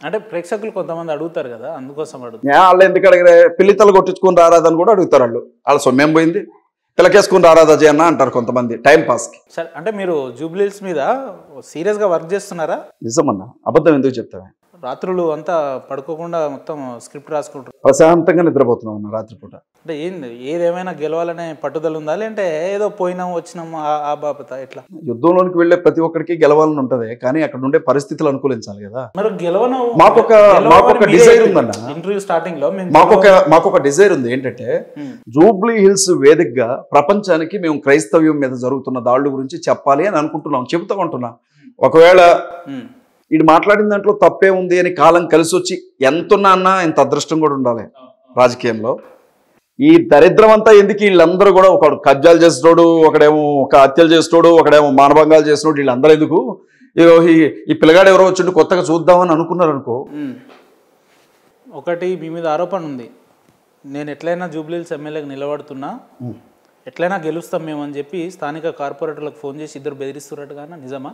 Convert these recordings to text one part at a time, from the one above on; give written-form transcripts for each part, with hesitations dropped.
అంటే ప్రేక్షకులు కొంతమంది అడుగుతారు కదా, అందుకోసం అడుగుతారు. వాళ్ళు ఎందుకు అడిగారు, పిల్లితలు కొట్టించుకుని రారాదని కూడా అడుగుతారు వాళ్ళు. వాళ్ళ సొమ్మేం పోయింది, పిల్లకేసుకుని రారాదా జయన్న అంటారు కొంతమంది టైం పాస్కి. సరే, అంటే మీరు జూబ్లీహిల్స్ మీద సీరియస్గా వర్క్ చేస్తున్నారా? నిజమన్నా, అబద్ధం ఎందుకు చెప్తావా? రాత్రులు అంతా పడుకోకుండా మొత్తం స్క్రిప్ట్ రాసుకుంటారు, ప్రశాంతంగా నిద్రపోతున్నాం అన్న రాత్రిపూట. అంటే ఏంది, ఏదేమైనా గెలవాలనే పట్టుదల ఉందా, లేదంటే ఏదో పోయినాము వచ్చినాము ఆ బాపత ఎట్లా? యుద్ధంలోనికి వెళ్ళే ప్రతి ఒక్కరికి గెలవాలని ఉంటది, కానీ అక్కడ ఉండే పరిస్థితులు అనుకూలించాలి కదా. మరి గెలవను మాకొక డిజైర్ ఉందన్న. ఇంటర్వ్యూ స్టార్టింగ్ లో మాకొక డిజైర్ ఉంది. ఏంటంటే జూబ్లీ హిల్స్ వేదికగా ప్రపంచానికి మేము క్రైస్తవ్యం మీద జరుగుతున్న దాడుల గురించి చెప్పాలి అని అనుకుంటున్నాం, చెబుతూ ఉంటున్నాం. ఒకవేళ వీడు మాట్లాడిన దాంట్లో తప్పే ఉంది అని కాలం కలిసి వచ్చి ఎంతున్నా అన్నా ఇంత అదృష్టం కూడా ఉండాలి రాజకీయంలో. ఈ దరిద్రం అంతా ఎందుకు, వీళ్ళందరూ కూడా ఒకడు కబ్జాలు చేసినోడు, ఒకడేమో ఒక హత్యలు చేసినోడు, ఒకడేమో మానభంగాలు చేసినోడు, వీళ్ళందరూ ఎందుకు ఈ పిల్లగాడు ఎవరో వచ్చిండు కొత్తగా చూద్దామని అనుకున్నారు అనుకో. ఒకటి మీ మీద ఆరోపణ ఉంది, నేను ఎట్లయినా జూబ్లీహిల్స్ ఎమ్మెల్యేకి నిలబడుతున్నా, ఎట్లయినా గెలుస్తాం మేము అని చెప్పి స్థానిక కార్పొరేటర్లకు ఫోన్ చేసి ఇద్దరు బెదిరిస్తున్నట్టుగా, నిజమా?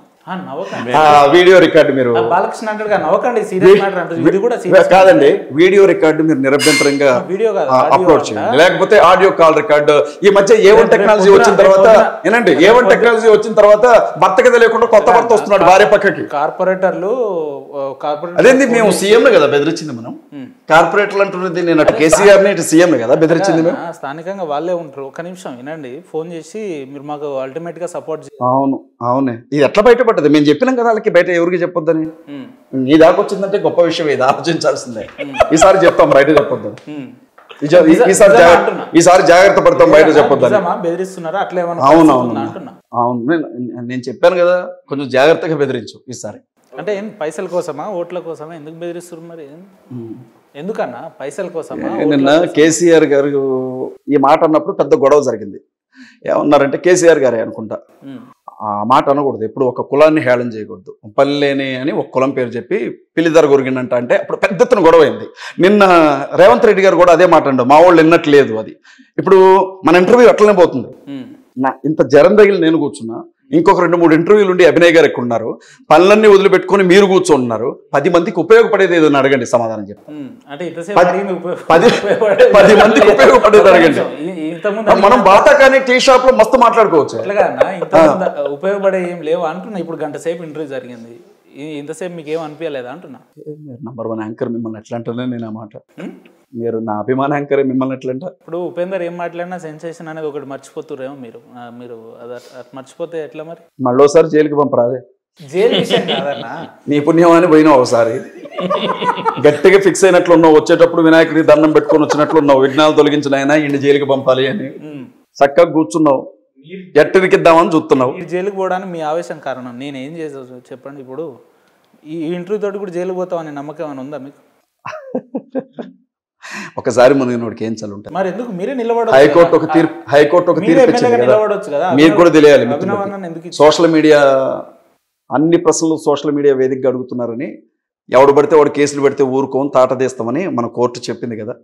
నవ్వకండి, వీడియో రికార్డు మీరు బాలకృష్ణ అంటాడుగా, నవ్వకండి, సీరియస్ మ్యాటర్ అంటే ఇది కూడా కాదండి. వీడియో రికార్డు మీరు నిరభ్యంతరంగా వీడియో కాదు అప్లోడ్ చేయండి, లేకపోతే ఆడియో కాల్ రికార్డు. ఈ మధ్య A1 టెక్నాలజీ వచ్చిన తర్వాత ఏనండి, A1 టెక్నాలజీ వచ్చిన తర్వాత భర్తకి తెలియకుండా కొత్త భర్త వస్తున్నాడు భార్య పక్కకి. కార్పొరేటర్లు అదేంది, మేము సీఎం కదా బెదిరించింది, మనం కార్పొరేటర్లు అంటున్నది. నేను అటు కేసీఆర్ ని ఇటు సీఎం కదా బెదిరించింది. మేము స్థానికంగా వాళ్ళే ఉంటారు. ఒక నిమిషం వినండి, ఫోన్ చేసి మీరు మాకు అల్టిమేట్ గా సపోర్ట్ చేయాలి. అవునే, ఇది ఎట్లా బయటపడ్డది? మేము చెప్పినాం కదా వాళ్ళకి, బయట ఎవరికి చెప్పొద్దని. నీ దాకా వచ్చిందంటే గొప్ప విషయం, ఇది ఆలోచించాల్సిందే. ఈసారి చెప్తాం, బయట చెప్పొద్దు. ఈసారి జాగ్రత్త పడతాం, బయట చెప్పొద్దని. బెదిరిస్తున్నారా అట్లా? అవును, నేను చెప్పాను కదా, కొంచెం జాగ్రత్తగా బెదిరించు ఈసారి. అంటే ఏం పైసల కోసమా, ఓట్ల కోసమా, ఎందుకు బెదిరిస్తున్నారు మరి? ఎందుకన్నా పైసల కోసమా? నిన్న కేసీఆర్ గారు ఈ మాట అన్నప్పుడు పెద్ద గొడవ జరిగింది. ఏమన్నారంటే, కేసీఆర్ గారే అనుకుంటా, ఆ మాట అనకూడదు, ఎప్పుడు ఒక కులాన్ని హేళన చేయకూడదు. పల్లెని అని ఒక కులం పేరు చెప్పి పిల్లిధర గొరిగిందంట అంటే అప్పుడు పెద్ద ఎత్తున గొడవ అయింది. నిన్న రేవంత్ రెడ్డి గారు కూడా అదే మాట అండు, మా వాళ్ళు విన్నట్లేదు. అది ఇప్పుడు మన ఇంటర్వ్యూ అట్లనే పోతుంది. ఇంత జరం తగిలి నేను కూర్చున్నా, ఇంకొక 2-3 ఇంటర్వ్యూలు ఉండి అభినయ్ గారు ఎక్కున్నారు, పనులన్నీ వదిలిపెట్టుకుని మీరు కూర్చుంటున్నారు. 10 మందికి ఉపయోగపడేది ఏదో అడగండి, సమాధానం చెప్పి. 10 మందికి ఉపయోగపడేది అడగండి. మనం బాటా కానీ టీ షాప్ లో మస్తు మాట్లాడుకోవచ్చు. ఉపయోగపడే ఏం లేవు అంటున్నా. ఇప్పుడు గంట సేపు ఇంటర్వ్యూ జరిగింది, ఇంతసేపు మీకు ఏం అనిపించలేదా అంటున్నా? నంబర్ 1 యాంకర్ మిమ్మల్ని ఎట్లా అంటానే నేను ఆ మాట. మీరు నా అభిమాన యాంకర్ మిమ్మల్ని ఎట్లంట. ఇప్పుడు ఉపేందర్ ఏం మాట్లాడినా సెన్సేషన్ అనేది ఒకటి మర్చిపోతురేమో మీరు అది మర్చిపోతే ఎట్లా మరి? మళ్ళీసారి జైలుకి పంపరాదే. జైలు విషయం కాదన్నా, నీ పుణ్యం అని పోయినావు. ఒకసారి గట్టిగా ఫిక్స్ అయినట్లు ఉన్నావు, వచ్చేటప్పుడు వినాయకుడికి దండం పెట్టుకొని వచ్చినట్లు ఉన్నావు, విఘ్నాలు తొలగించిన ఆయన ఇండి జైలుకి పంపాలి అని చక్కగా కూర్చున్నావు, ఎట్టరికిద్దామని చూస్తున్నావు. ఈ జైలుకి పోవడానికి మీ ఆవేశం కారణం. నేను ఏం చేసా చెప్పండి? ఇప్పుడు ఈ ఇంటర్వ్యూ తోటి కూడా జైలుకి పోతామని నమ్మకం ఏమైనా ఉందా మీకు? ఒకసారి మునిగినోడికి ఏం చలు ఉంటాయి. మరి ఎందుకు మీరే నిలబడవచ్చు? హైకోర్టు ఒక తీర్పు ఇచ్చింది కదా, మీకు కూడా తెలియాలి. సోషల్ మీడియా అన్ని ప్రశ్నలు సోషల్ మీడియా వేదికగా అడుగుతున్నారని, ఎవడు పడితే వాడు కేసులు పెడితే ఊరుకోని తాట తీస్తామని మన కోర్టు చెప్పింది కదా.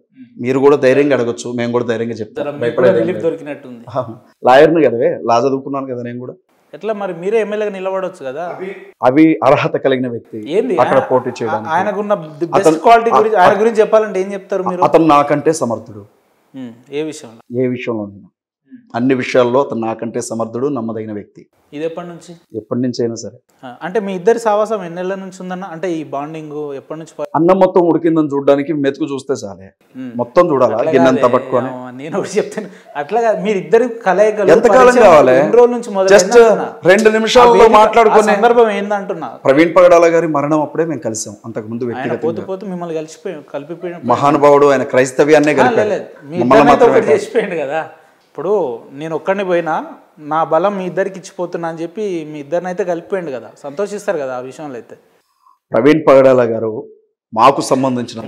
మీరు కూడా ధైర్యంగా అడగచ్చు, మేము కూడా ధైర్యంగా చెప్తాం. దొరికినట్టుంది. లాయర్ని కదవే, లా చదువుకున్నాను కదా నేను కూడా. ఎట్లా మరి మీరే ఎమ్మెల్యేగా నిలబడవచ్చు కదా. అవి అర్హత కలిగిన వ్యక్తి అక్కడ పోటీ చేయడానికి. ఆయనకున్న బెస్ట్ క్వాలిటీ గురించి, ఆయన గురించి చెప్పాలంటే ఏం చెప్తారు మీరు? అతను నాకంటే సమర్థుడు. ఏ విషయంలో నేను అన్ని విషయాల్లో అతను నాకంటే సమర్థుడు, నమ్మదగిన వ్యక్తి. ఇది ఎప్పటి నుంచి అయినా సరే. అంటే మీ ఇద్దరి సావాసం ఎన్నేళ్ల నుంచి ఉందన్న? అంటే ఈ బాండింగ్ ఎప్పటి నుంచి? అన్నం మొత్తం ఉడికిందని చూడడానికి మెతుకు చూస్తే చాలే, మొత్తం చూడాలా గిన్నంత పట్టుకొని. నేను ఒకటి చెప్తాను, అట్లా మీరు ఇద్దరు కలయికలు ఎంతకాలం కావాలి? 2 రోజుల నుంచి జస్ట్ 2 నిమిషాల్లో మాట్లాడుకునే సందర్భం ఏందంటున్నా. ప్రవీణ్ పగడాల గారి మరణం అప్పుడే మేము కలిసాం, అంతకు ముందు వ్యక్తిగతంగా పోతూ మిమ్మల్ని కలిపిపోయిన మహానుభావుడు. ఆయన క్రైస్తవ్యాన్నే చేసిపోయింది కదా. ఇప్పుడు నేను ఒక్కడిని పోయినా నా బలం మీ ఇద్దరికి ఇచ్చిపోతున్నా అని చెప్పి మీ ఇద్దరిని అయితే కలిపిపోయింది కదా, సంతోషిస్తారు కదా ఆ విషయంలో. అయితే ప్రవీణ్ పగడాల గారు మాకు సంబంధించిన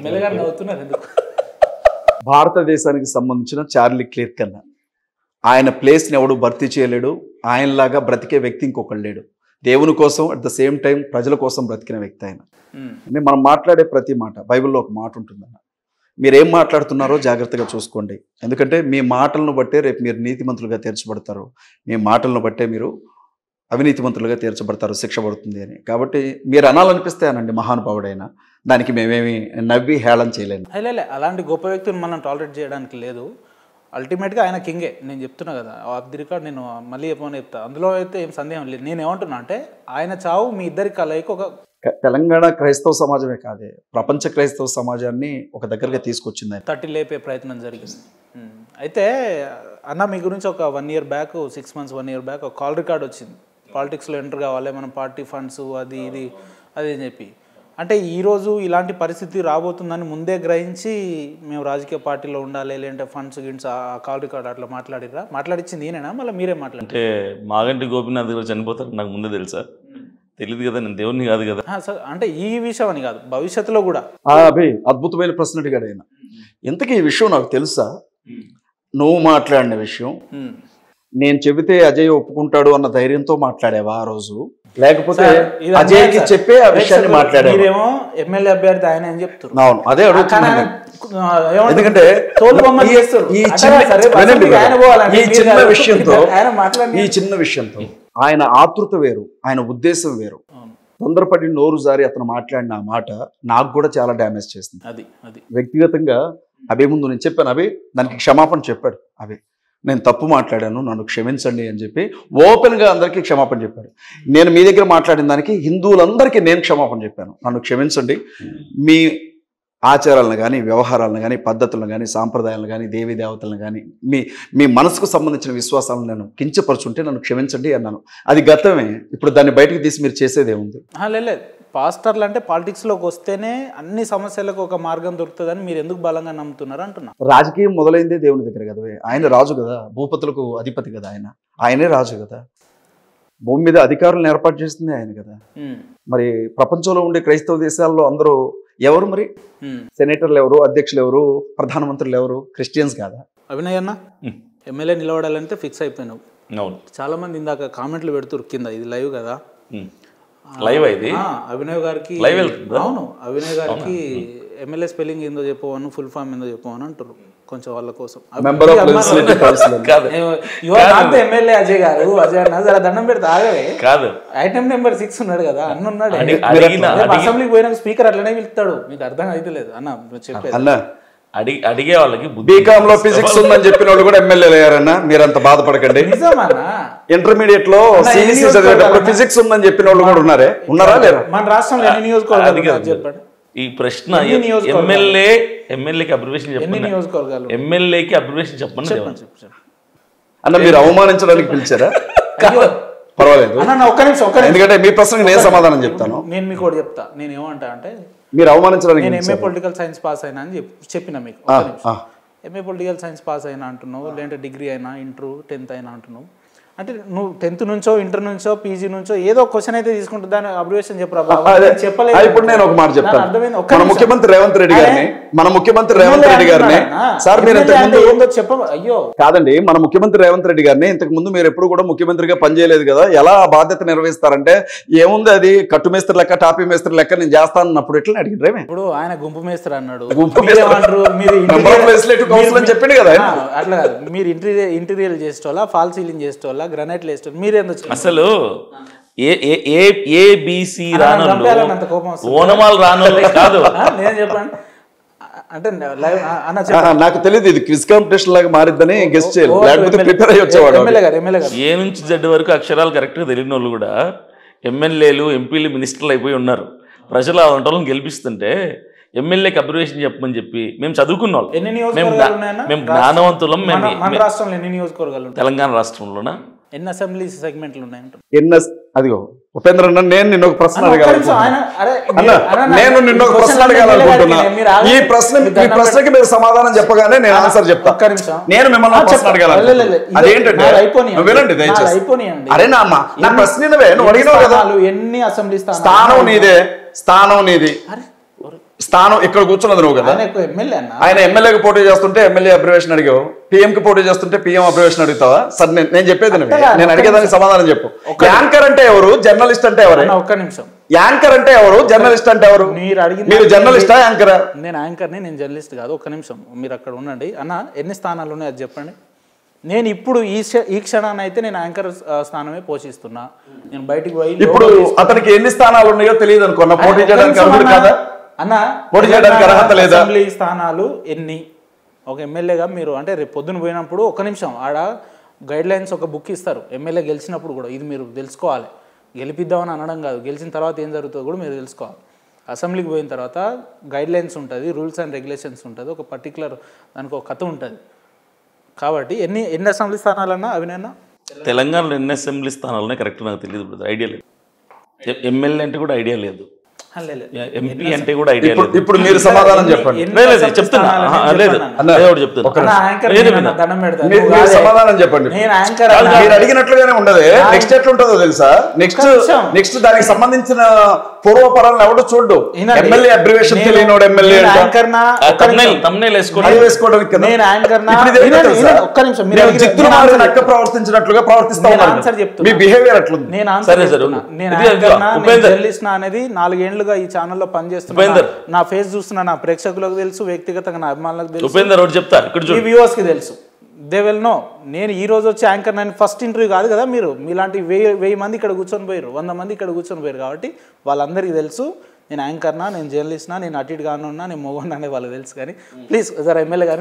భారతదేశానికి సంబంధించిన చార్లీ క్లిర్క్ కన్నా ఆయన ప్లేస్ని ఎవడు భర్తీ చేయలేడు. ఆయనలాగా బ్రతికే వ్యక్తి ఇంకొకడు లేడు. దేవుని కోసం అట్ ద సేమ్ టైం ప్రజల కోసం బ్రతికిన వ్యక్తి ఆయన. మనం మాట్లాడే ప్రతి మాట, బైబిల్లో ఒక మాట ఉంటుందన్న, మీరేం మాట్లాడుతున్నారో జాగ్రత్తగా చూసుకోండి. ఎందుకంటే మీ మాటలను బట్టే రేపు మీరు నీతిమంతులుగా తీర్చబడతారు, మీ మాటలను బట్టే మీరు అవినీతిమంతులుగా తీర్చబడతారు, శిక్ష పడుతుంది అని. కాబట్టి మీరు అనాలనిపిస్తే అనండి, మహానుభావుడైన దానికి మేమేమి నవ్వి హేళన చేయలేము. లే అలాంటి గొప్ప వ్యక్తిని మనం టాలరేట్ చేయడానికి లేదు. అల్టిమేట్గా ఆయన కింగే, నేను చెప్తున్నా కదా, ఆఫ్ ది రికార్డ్ నేను మళ్ళీ చెప్పమని చెప్తా, అందులో అయితే ఏం సందేహం లేదు. నేను ఏమంటున్నా అంటే ఆయన చావు మీ ఇద్దరి కలయిక ఒక తెలంగాణ క్రైస్తవ సమాజమే కాదే, ప్రపంచ క్రైస్తవ సమాజాన్ని ఒక దగ్గరగా తీసుకొచ్చింది, తట్టి లేపే ప్రయత్నం జరిగింది. అయితే అన్న మీ గురించి ఒక 1 year back, 6 months 1 year back ఒక కాల్ రికార్డ్ వచ్చింది, పాలిటిక్స్లో ఎంటర్ కావాలి మనం, పార్టీ ఫండ్స్ అది ఇది అది అని చెప్పి. అంటే ఈరోజు ఇలాంటి పరిస్థితి రాబోతుందని ముందే గ్రహించి మేము రాజకీయ పార్టీలో ఉండాలి, లేదంటే ఫండ్స్ గిన్స్ ఆ కాల్ రికార్డ్ అట్లా మాట్లాడిరా? మాట్లాడించింది నేనేనా మళ్ళీ మీరే మాట్లాడారు? అంటే మాగంటి గోపీనాథ్ గారు చనిపోతారు నాకు ముందే తెలుసా? తెలియదు కదా, నేను దేవుణ్ణి కాదు కదా. సార్ అంటే ఈ విషయం అని కాదు, భవిష్యత్తులో కూడా. అభి అద్భుతమైన ప్రశ్న అడిగాడు ఆయన. ఇంతకీ ఈ విషయం నాకు తెలుసా? నువ్వు మాట్లాడిన విషయం నేను చెబితే అజయ్ ఒప్పుకుంటాడు అన్న ధైర్యంతో మాట్లాడావా ఆ రోజు, లేకపోతే అజయ్కి చెప్పే ఆ విషయాన్ని మాట్లాడావా? మీరేమో ఎమ్మెల్యే అభ్యర్థి ఆయన అని చెప్తారు. అవును, అదే అడుగుతున్నాను. ఎందుకంటే ఈ చిన్న విషయంతో ఆయన ఆతృత వేరు, ఆయన ఉద్దేశం వేరు. తొందరపడి నోరు జారి అతను మాట్లాడిన ఆ మాట నాకు కూడా చాలా డ్యామేజ్ చేసింది. అది వ్యక్తిగతంగా అభి ముందు నేను చెప్పాను, అభి దానికి క్షమాపణ చెప్పాడు. అభి నేను తప్పు మాట్లాడాను, నన్ను క్షమించండి అని చెప్పి ఓపెన్గా అందరికీ క్షమాపణ చెప్పాడు. నేను మీ దగ్గర మాట్లాడిన దానికి హిందువులందరికీ నేను క్షమాపణ చెప్పాను, నన్ను క్షమించండి, మీ ఆచారాలను కానీ, వ్యవహారాలను కానీ, పద్ధతులను కానీ, సాంప్రదాయాలను కానీ, దేవీ దేవతలను కానీ, మీ మనసుకు సంబంధించిన విశ్వాసాలను నేను కించపరుచుంటే నన్ను క్షమించండి అన్నాను. అది గతమే. ఇప్పుడు దాన్ని బయటకు తీసి మీరు చేసేదే ఉంది. లేదు, పాస్టర్లు అంటే పాలిటిక్స్లోకి వస్తేనే అన్ని సమస్యలకు ఒక మార్గం దొరుకుతుందని మీరు ఎందుకు బలంగా నమ్ముతున్నారు అంటున్నా? రాజకీయం మొదలైందే దేవుని దగ్గర కదా. ఆయన రాజు కదా, భూపతులకు అధిపతి కదా, ఆయనే రాజు కదా, భూమి మీద అధికారులను ఏర్పాటు చేస్తుంది ఆయన కదా. మరి ప్రపంచంలో ఉండే క్రైస్తవ దేశాల్లో అందరూ ఎవరు? మరి సెనేటర్లు ఎవరు, అధ్యక్షులు ఎవరు, ప్రధానమంత్రులు ఎవరు? క్రిస్టియన్స్ కాదా? అభినయ్ అన్న ఎమ్మెల్యే నిలబడాలంటే ఫిక్స్ అయిపోయినావు. చాలా మంది ఇందాక కామెంట్లు పెడుతురు కింద, ఇది లైవ్ కదా, లైవ్ ఇది అభినయ్ గారికి. అవును, అభినయ్ గారికి ఎమ్మెల్యే స్పెల్లింగ్ ఏందో చెప్పవను, ఫుల్ ఫామ్ ఏందో చెప్పవను అంటారు కొంచెం వాళ్ళ కోసం. ఎమ్మెల్యే అజయ్ గారు, అజయ్ అన్న జర దండం పెడితే ఆగవే కాదు. ఐటమ్ నెంబర్ 6 ఉన్నాడు కదా, అన్న ఉన్నాడు. అసెంబ్లీకి పోయినాక స్పీకర్ అట్లనే పిలుస్తాడు, మీకు అర్థం అయితే లేదు అన్న చెప్పేది. అడిగే వాళ్ళకి బీకామ్ లో ఫిజిక్స్ ఉందని చెప్పిన వాళ్ళు కూడా ఎమ్మెల్యేలు అయ్యారన్నా, మీరంత బాధపడకండి. ఇంటర్మీడియట్ లో సిఈసి చదివేటప్పుడు ఫిజిక్స్ ఉందని చెప్పిన వాళ్ళు కూడా ఉన్నారా లేరా? మన రాష్ట్రంలో ఎన్ని నియోజకవర్గాలు చెప్పండి? ఈ ప్రశ్న ఎమ్మెల్యేకి అబ్రివేషన్ చెప్పండి, ఎమ్మెల్యేకి అబ్రివేషన్ చెప్పండి అన్న. మీరు అవమానించడానికి పిలిచారా? పర్వాలేదు, ఎందుకంటే మీ ప్రశ్నకు నేను సమాధానం చెప్తాను. నేను మీకు కూడా చెప్తా. నేను ఏమంటా అంటే, మీరు అవమానించడానికి నేను ఎంఏ పొలిటికల్ సైన్స్ పాస్ అయినా అని చెప్పిన మీకు. ఎంఏ పొలిటికల్ సైన్స్ పాస్ అయినా అంటున్నావు, లేదంటే డిగ్రీ అయినా, ఇంటర్ 10th అయినా అంటున్నావు. అంటే నువ్వు 10th నుంచో, ఇంటర్ నుంచో, పీజీ నుంచో ఏదో క్వశ్చన్ అయితే తీసుకుంటా, దాని అబ్రివేషన్ చెప్పరా? చెప్పలేదు. ఇప్పుడు నేను ఒక మాట చెప్తాను. మన ముఖ్యమంత్రి రేవంత్ రెడ్డి గారిని సార్ మీరు అయ్యో కాదండి, మన ముఖ్యమంత్రి రేవంత్ రెడ్డి గారిని ఇంతకు ముందు మీరు ఎప్పుడు కూడా ముఖ్యమంత్రిగా పనిచేయలేదు కదా, ఎలా ఆ బాధ్యత నిర్వహిస్తారంటే, ఏముంది అది కట్టు మేస్త్రి లెక్క, టాపీ మేస్త్రి లెక్క నేను చేస్తానన్నప్పుడు ఎట్లా అడిగిన? ఇప్పుడు ఆయన గుంపు మేస్త్రి అన్నాడు, చెప్పింది కదా. అట్లా కాదు, మీరు ఇంటీరియర్ చేసేటోళ్ళ, ఫాల్ సీలింగ్ చేసేటోళ్ళ, గ్రనైట్లు వేసేటోళ్ళ, మీరేందో అసలు ఏబిసి ఓనమాలు రానోళ్ళే కాదు. నేను చెప్పండి అంటే నాకు తెలియదు ఇది క్విజ్ కాంపిటీషన్ లాగా మారిద్దని గెస్ట్ చేయాలి, లేకపోతే ప్రిపేర్ అయ్యి వచ్చేవాడు. ఏ నుంచి జెడ్ వరకు అక్షరాలు కరెక్ట్గా తెలియని వాళ్ళు కూడా ఎమ్మెల్యేలు, ఎంపీలు, మినిస్టర్లు అయిపోయి ఉన్నారు. ప్రజలు ఆ వంటలను గెలిపిస్తుంటే ఎమ్మెల్యేకి అబ్రివేషన్ చెప్పమని చెప్పి మేము చదువుకున్న వాళ్ళు, మేము జ్ఞానవంతులం. తెలంగాణ రాష్ట్రంలోనా ఎన్ని అసెంబ్లీ సెగ్మెంట్లు ఉన్నాయంట? అదిగో ఉపేంద్ర అన్న, నేను నిన్న ఒక ప్రశ్న అడగాలనుకుంటున్నా. ఈ ప్రశ్నకి మీరు సమాధానం చెప్పగానే నేను ఆన్సర్ చెప్తా. నేను మిమ్మల్ని ప్రశ్న అడగాలను, అదేంటంటే వినండి దయచేసి. అరే నాన్న, నా ప్రశ్న నువ్వు అడిగినావు కదా, ఎన్ని అసెంబ్లీ స్థానం నీది, స్థానం ఇక్కడ కూర్చున్నది నువ్వు కదా. ఆయన ఎమ్మెల్యేకి పోటీ చేస్తుంటే ఎమ్మెల్యే అబ్రివేషన్ అడిగావు, పిఎం కి పోటీ చేస్తుంటే పిఎం అబ్రివేషన్ అడుగుతావా? సార్ నేను చెప్పేది నేను అడిగేదానికి సమాధానం చెప్పు. యాంకర్ అంటే ఎవరు, జర్నలిస్ట్ అంటే ఎవరు? ఒక్క నిమిషం. యాంకర్ అంటే ఎవరు, జర్నలిస్ట్ అంటే ఎవరు? మీరు జర్నలిస్టా, యాంకరా? నేను యాంకర్ని, నేను జర్నలిస్ట్ కాదు. ఒక్క నిమిషం మీరు అక్కడ ఉండండి అన్న. ఎన్ని స్థానాలు ఉన్నాయి అది చెప్పండి. నేను ఇప్పుడు ఈ క్షణాన్ని అయితే నేను యాంకర్ స్థానమే పోషిస్తున్నా. నేను బయటికి పోయి ఇప్పుడు అతనికి ఎన్ని స్థానాలు ఉన్నాయో తెలియదు అనుకున్నా, పోటీ చేయడానికి అర్హుడు కదా. అన్న పోటీ చేయడానికి అర్హత లేదా? అసెంబ్లీ స్థానాలు ఎన్ని? ఒక ఎమ్మెల్యేగా మీరు అంటే రేపు పొద్దున పోయినప్పుడు ఒక నిమిషం ఆడ గైడ్ లైన్స్ ఒక బుక్ ఇస్తారు. ఎమ్మెల్యే గెలిచినప్పుడు కూడా ఇది మీరు తెలుసుకోవాలి. గెలిపిద్దామని అనడం కాదు, గెలిచిన తర్వాత ఏం జరుగుతుందో కూడా మీరు తెలుసుకోవాలి. అసెంబ్లీకి పోయిన తర్వాత గైడ్ లైన్స్ ఉంటుంది, రూల్స్ అండ్ రెగ్యులేషన్స్ ఉంటుంది, ఒక పర్టికులర్ దానికి ఒక కథ ఉంటుంది. కాబట్టి ఎన్ని అసెంబ్లీ స్థానాలన్నా అవినైనా తెలంగాణలో ఎన్ని అసెంబ్లీ స్థానాలనే కరెక్ట్ నాకు తెలియదు, ఐడియా లేదు. ఎమ్మెల్యే అంటే కూడా ఐడియా లేదు, ఎంపీ అంటే కూడా ఐడియా లేదు. ఇప్పుడు మీరు సమాధానం చెప్పండి. చెప్తున్నా మీరు సమాధానం చెప్పండి. మీరు అడిగినట్లుగానే ఉండదు. నెక్స్ట్ ఎట్లుంటుందో తెలుసా? నెక్స్ట్ దానికి సంబంధించిన పూర్వపరాలను ఎవడో చూడు. ఎమ్మెల్యే అబ్రివేషన్ తెలియనోడు ఎమ్మెల్యే ప్రవర్తించినట్లుగా ప్రవర్తిస్తా ఉన్నారు. మీ బిహేవియర్ అట్లుంది. అనేది 4 ఏళ్లుగా ఈ ఛానల్లో పనిచేస్తున్నా. నా ఫేస్ చూస్తున్నా, నా ప్రేక్షకులకు తెలుసు, వ్యక్తిగతంగా నా అభిమానులకు తెలుసు, ఈ వ్యూవర్స్ కి తెలుసు. They will know. నేను ఈ రోజు వచ్చి యాంకర్ నేను ఫస్ట్ ఇంటర్వ్యూ కాదు కదా. మీరు మీలాంటి 1000 మంది ఇక్కడ కూర్చొని పోయారు, 100 మంది ఇక్కడ కూర్చొని పోయారు. కాబట్టి వాళ్ళందరికీ తెలుసు నేను యాంకర్నా, నేను జర్నలిస్ట్నా, నేను అటు ఇటు గాను ఉన్నా, నేను మొగోన్నా అనేది వాళ్ళకి తెలుసు. కానీ ప్లీజ్ సార్ ఎమ్మెల్యే గారు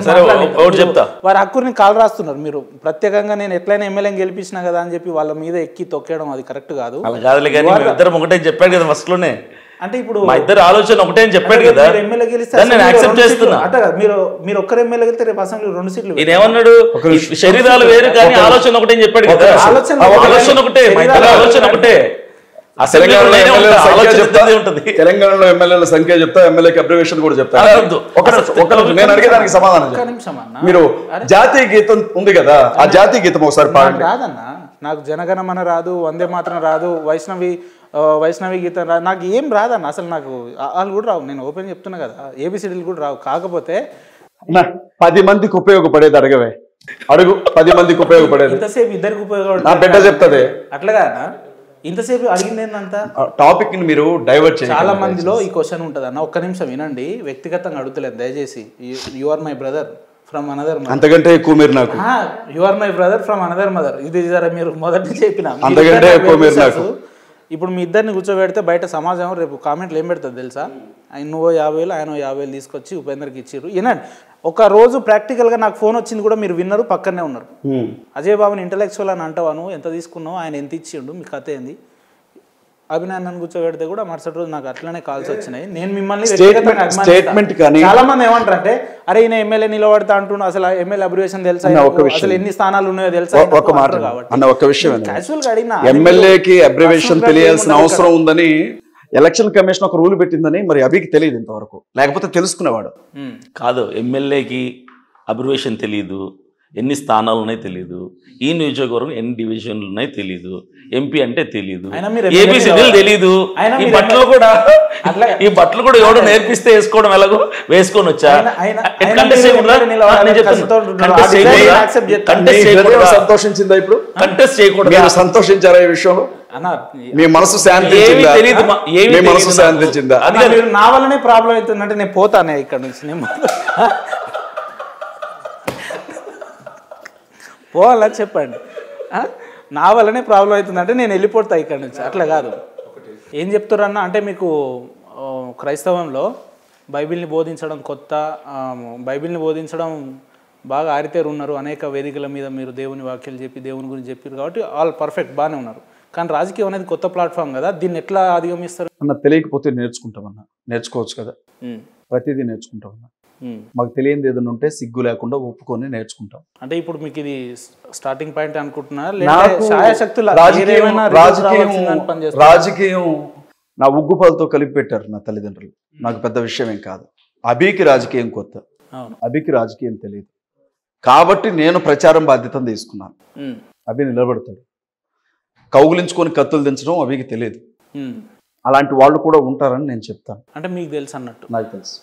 వారి హక్కుని కాలు రాస్తున్నారు. మీరు ప్రత్యేకంగా నేను ఎట్లయినా ఎమ్మెల్యేని గెలిపించినా కదా అని చెప్పి వాళ్ళ మీద ఎక్కి తొక్కేయడం అది కరెక్ట్ కాదు. ఒకటే చెప్పాడు కదా ఫస్ట్ లోనే. అంటే ఇప్పుడు మా ఇద్దరు ఆలోచన ఒకటే అని చెప్పాడు కదా, ఎమ్మెల్యే గెలిస్తే అంటే మీరు ఒక్కరు ఎమ్మెల్యే గెలిస్తే రేపు అసెంబ్లీ 2 సీట్లు. ఏమన్నాడు? శరీరాలు వేరు కానీ ఆలోచన ఒకటే అని చెప్పాడు కదా. ఆలోచన ఒకటే, మా ఇద్దరు ఆలోచన ఒకటే. తెలంగాణలో ఎమ్మెల్యేల సంఖ్య చెప్తా, ఎమ్మెల్యేకి అబ్రివేషన్ కూడా చెప్తా. నేను అడిగేదానికి సమాధానం. మీరు జాతీయ గీతం ఉంది కదా, ఆ జాతీయ గీతం ఒకసారి పాడండి. రాదన్న, నాకు జనగణమన రాదు, వందే మాత్రం రాదు, వైష్ణవి గీతం రాదు, నాకు ఏం రాదన్న. అసలు నాకు వాళ్ళు కూడా రావు. నేను ఓపెన్ చెప్తున్నా కదా, ఏబిసిడీలు కూడా రావు. కాకపోతే 10 మందికి ఉపయోగపడేది అడగవే, అడుగు. 10 మందికి ఉపయోగపడేది. ఇంతసేపు ఇద్దరికి ఉపయోగపడేది నా బిడ్డ చెప్తుంది. అట్లా కదా, ఇంతసేపు అడిగింది ఏంటంతా టాపిక్ ని మీరు డైవర్ట్ చేయండి. చాలా మందిలో ఈ క్వశ్చన్ ఉంటుంది అన్న. ఒక్క నిమిషం వినండి, వ్యక్తిగతంగా అడుగుతలేదు దయచేసి. You are my brother from another mother. అంతకంటే ఎక్కువ మీరు నాకు. You are my brother from another mother. ఇది జర మీరు మొదటి చెప్పిన. అంతకంటే ఎక్కువ మీరు నాకు. ఇప్పుడు మీ ఇద్దరిని కూర్చోబెడితే బయట సమాజం రేపు కామెంట్లు ఏం పెడుతుంది తెలుసా? నువ్వు 50,000 ఆయన 50,000 తీసుకొచ్చి ఉపేందర్కి ఇచ్చిర్రు. వినండి, ఒక రోజు ప్రాక్టికల్గా నాకు ఫోన్ వచ్చింది కూడా మీరు విన్నారు, పక్కనే ఉన్నారు. అజయ్ బాబుని ఇంటలెక్చువల్ అని అంటావా నువ్వు? ఎంత తీసుకున్నావు, ఆయన ఎంత ఇచ్చిండు, మీ కథ ఏంది? అభినందన్ కూర్చోబెడితే కూడా మరుసటి రోజు నాకు అట్లనే కాల్స్ వచ్చినాయి. నేను మిమ్మల్ని చాలా మంది ఏమంటారు అంటే, అరే ఈయన ఎమ్మెల్యే నిలబడతా అంటున్నా, అసలు ఎమ్మెల్యే అబ్రివేషన్ తెలుసా, అసలు ఎన్ని స్థానాలు ఉన్నాయో తెలుసా? ఎమ్మెల్యేకి అబ్రివేషన్ తెలియాల్సిన అవసరం ఉందని ఎలక్షన్ కమిషన్ ఒక రూల్ పెట్టిందని మరి అభికి తెలియదు ఇంతవరకు, లేకపోతే తెలుసుకునేవాడు కాదు. ఎమ్మెల్యేకి అబ్రివేషన్ తెలియదు, ఎన్ని స్థానాలు ఉన్నాయో తెలియదు, ఈ నియోజకవర్గం ఎన్ని డివిజన్లు ఉన్నాయో తెలియదు, ఎంపీ అంటే తెలియదు, ఏబిసిడీలు తెలీదు. ఈ బట్టలు కూడా ఎవడో నేర్పిస్తే వేసుకోవడం ఎలాగో వేసుకొని వచ్చా. సంతోషించిందా? ఇప్పుడు కంటెస్ట్ చేయకూడదు. సంతోషించారా ఈ విషయంలో? మీ మనసు శాంతించిందా? మీ మనసు శాంతించిందా? నా వల్లనే ప్రాబ్లం అవుతుందంటే నేను పోతానే ఇక్కడ నుంచి. పోవాలని చెప్పండి. నా వల్లనే ప్రాబ్లం అవుతుందంటే నేను వెళ్ళిపోతా ఇక్కడ నుంచి. అట్లా కాదు. ఏం చెప్తారన్నా అంటే మీకు క్రైస్తవంలో బైబిల్ని బోధించడం కొత్త, బైబిల్ని బోధించడం బాగా ఆరితేరు ఉన్నారు. అనేక వేదికల మీద మీరు దేవుని వాక్యాలు చెప్పి దేవుని గురించి చెప్పారు కాబట్టి ఆల్ పర్ఫెక్ట్ బాగానే ఉన్నారు. కానీ రాజకీయం అనేది కొత్త ప్లాట్ఫామ్ కదా, దీన్ని ఎట్లా అధిగమిస్తారు అన్న? తెలియకపోతే నేర్చుకుంటామన్నా, నేర్చుకోవచ్చు కదా, ప్రతిదీ నేర్చుకుంటామన్నా. మాకు తెలియదు ఏదైనా ఉంటే సిగ్గు లేకుండా ఒప్పుకొని నేర్చుకుంటాం. అంటే ఇప్పుడు మీకు ఇది స్టార్టింగ్ పాయింట్ అనుకుంటున్నారా? రాజకీయం నా ఉగ్గుపాలతో కలిపి పెట్టారు నా తల్లిదండ్రులు. నాకు పెద్ద విషయం ఏం కాదు. అభికి రాజకీయం కొత్త, అభికి రాజకీయం తెలియదు కాబట్టి నేను ప్రచారం బాధ్యతను తీసుకున్నాను. అభి నిలబడతాడు. కౌగులించుకొని కత్తులు దించడం అభికి తెలియదు. అలాంటి వాళ్ళు కూడా ఉంటారని నేను చెప్తాను. అంటే మీకు తెలుసు అన్నట్టు? నాకు తెలుసు.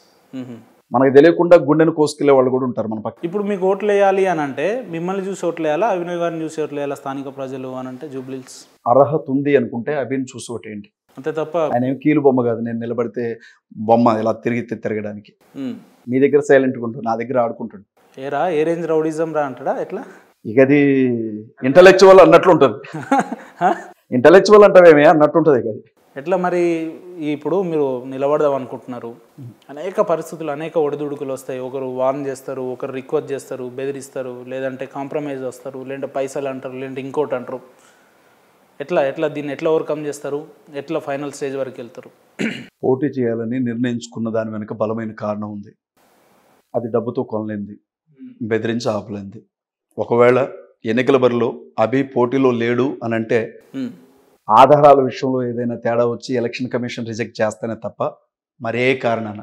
మనకి తెలియకుండా గుండెను కోసుకెళ్లే వాళ్ళు కూడా ఉంటారు మన పక్కన. ఇప్పుడు మీకు ఓట్లు వేయాలి అని అంటే మిమ్మల్ని చూసి ఓట్లు వేయాలా, అభినయ్ గారిని చూసి ఓట్లు వేయాలా, స్థానిక ప్రజలు అని అంటే జూబ్లీహిల్స్ అర్హత ఉంది అనుకుంటే అభిని చూసి ఓటేయండి, అంతే తప్ప ఆయన ఏం కీలు బొమ్మ కాదు. నేను నిలబడితే బొమ్మ ఇలా తిరగడానికి. మీ దగ్గర సైలెంట్గా ఉంటాడు, నా దగ్గర ఆడుకుంటాడు. ఏరా ఏ రేంజ్ రౌడిజం రా అంటాడా ఎట్లా? ఇక అది ఇంటలెక్చువల్ అన్నట్లు ఉంటుంది. ఇంటలెక్చువల్ అంటావేమే అన్నట్టు ఉంటుంది. ఇక ఎట్లా మరి ఇప్పుడు మీరు నిలబడదాం అనుకుంటున్నారు, అనేక పరిస్థితులు అనేక ఒడిదుడుకులు వస్తాయి. ఒకరు వార్న్ చేస్తారు, ఒకరు రిక్వెస్ట్ చేస్తారు, బెదిరిస్తారు, లేదంటే కాంప్రమైజ్ వస్తారు, లేదంటే పైసలు అంటారు, లేదంటే ఇంకోటి అంటారు. ఎట్లా దీన్ని ఎట్లా ఓవర్కమ్ చేస్తారు, ఎట్లా ఫైనల్ స్టేజ్ వరకు వెళ్తారు? పోటీ చేయాలని నిర్ణయించుకున్న దాని వెనుక బలమైన కారణం ఉంది. అది డబ్బుతో కొనలేంది, బెదిరించి ఆపలేంది. ఒకవేళ ఎన్నికల బరిలో అభి పోటీలో లేడు అని అంటే ఆధారాల విషయంలో ఏదైనా తేడా వచ్చి ఎలక్షన్ కమిషన్ రిజెక్ట్ చేస్తేనే తప్ప మరే కారణాన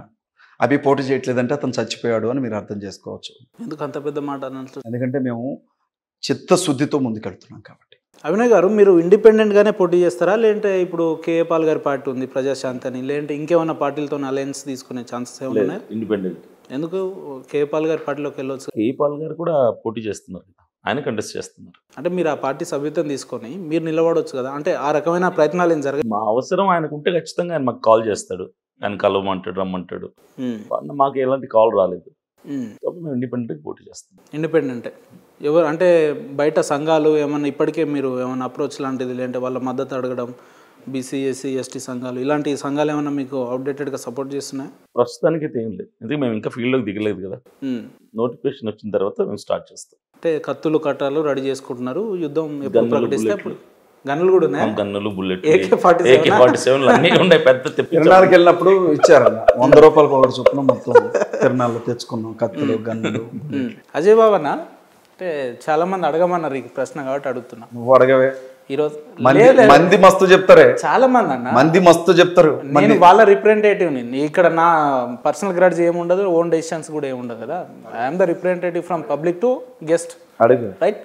అభి పోటీ చేయట్లేదంటే అతను చచ్చిపోయాడు అని మీరు అర్థం చేసుకోవచ్చు. ఎందుకు అంత పెద్ద మాట అన్నట్లు? ఎందుకంటే మేము చిత్తశుద్ధితో ముందుకెళ్తున్నాం కాబట్టి. అభినయ్ గారు, మీరు ఇండిపెండెంట్గానే పోటీ చేస్తారా, లేదంటే ఇప్పుడు కేఏ పాల్ గారి పార్టీ ఉంది ప్రజాశాంతి అని, లేదంటే ఇంకేమైనా పార్టీలతో అలయన్స్ తీసుకునే ఛాన్సెస్ ఏమైనా ఉన్నాయి? ఇండిపెండెంట్. ఎందుకు కేఏ పాల్ గారి పార్టీలోకి వెళ్ళొచ్చు? కేఏ పాల్ గారు కూడా పోటీ చేస్తున్నారు కదా, ఆయన కంటెస్ట్ చేస్తున్నారు. అంటే మీరు ఆ పార్టీ సభ్యత్వం తీసుకొని మీరు నిలబడవచ్చు కదా, అంటే ఆ రకమైన ప్రయత్నాలు ఏం జరగదు? మా అవసరం ఆయనకుంటే ఖచ్చితంగా ఆయన మాకు కాల్ చేస్తాడు, ఆయన కలవమంటాడు, రమ్మంటాడు. మాకు ఎలాంటి కాల్ రాలేదు కాబట్టి మేము ఇండిపెండెంట్గా పోటీ చేస్తాం. ఇండిపెండెంటే ఎవరు అంటే బయట సంఘాలు ఏమన్నా ఇప్పటికే మీరు ఏమైనా అప్రోచ్ లాంటిది, లేదంటే వాళ్ళ మద్దతు అడగడం, బీసీ ఎస్సీ ఎస్టీ సంఘాలు, ఇలాంటి సంఘాలు ఏమన్నా మీకు అవుట్డేటెడ్గా సపోర్ట్ చేస్తున్నాయి? ప్రస్తుతానికి అయితే ఏం లేదు, ఎందుకంటే మేము ఇంకా ఫీల్డ్లోకి దిగలేదు కదా. నోటిఫికేషన్ వచ్చిన తర్వాత మేము స్టార్ట్ చేస్తాం. అంటే కత్తులు కట్టాలు రెడీ చేసుకుంటున్నారు, యుద్ధం ఎప్పుడు ప్రకటిస్తే అప్పుడు. గన్నులు కూడా ఉన్నాయి, గన్నులు, బుల్లెట్, AK-47 అన్నీ ఉన్నాయి. పెద్ద తిరునాళ్ళకి వెళ్ళినప్పుడు ఇచ్చారు 100 రూపాయలు ఒకటి చొప్పున మొత్తం తిరునాళ్ళు తెచ్చుకున్నాం, కత్తులు గన్నులు. అజయ్ బాబు అన్న, అంటే చాలా మంది అడగమన్నారు ఈ ప్రశ్న కాబట్టి అడుగుతున్నా. నువ్వు అడగవే. ఈరోజు మంది మస్తు చెప్తారే, చాలా మంది అన్న, మంది మస్తు చెప్తారు. నేను వాళ్ళ రిప్రజెంటేటివ్. ఇక్కడ నా పర్సనల్ గ్రాడ్జ్ ఏముండదు, ఓన్ డెసిషన్స్ కూడా ఏముండదు కదా. I'm the representative from public to guest, అడుగు రైట్?